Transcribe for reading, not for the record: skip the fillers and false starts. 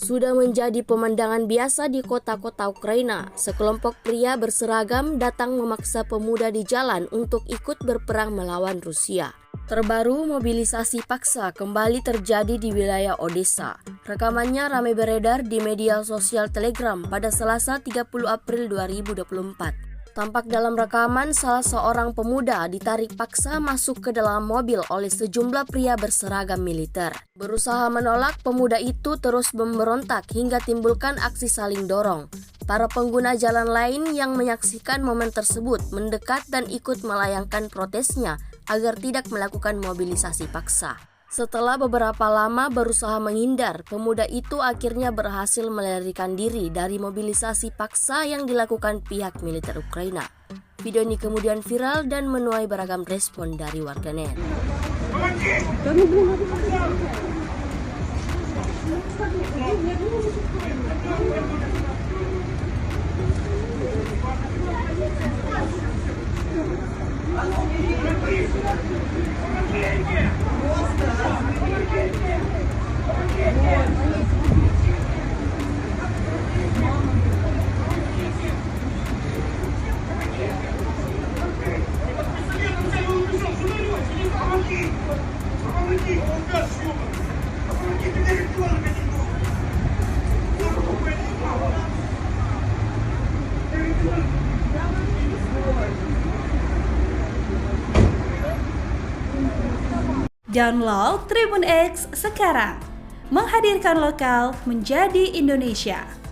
Sudah menjadi pemandangan biasa di kota-kota Ukraina, sekelompok pria berseragam datang memaksa pemuda di jalan untuk ikut berperang melawan Rusia. Terbaru, mobilisasi paksa kembali terjadi di wilayah Odessa. Rekamannya ramai beredar di media sosial Telegram pada Selasa 30 April 2024. Tampak dalam rekaman salah seorang pemuda ditarik paksa masuk ke dalam mobil oleh sejumlah pria berseragam militer. Berusaha menolak, pemuda itu terus memberontak hingga timbulkan aksi saling dorong. Para pengguna jalan lain yang menyaksikan momen tersebut mendekat dan ikut melayangkan protesnya agar tidak melakukan mobilisasi paksa. Setelah beberapa lama berusaha menghindar, pemuda itu akhirnya berhasil melarikan diri dari mobilisasi paksa yang dilakukan pihak militer Ukraina. Video ini kemudian viral dan menuai beragam respon dari warganet. Download Tribun X sekarang, menghadirkan lokal menjadi Indonesia.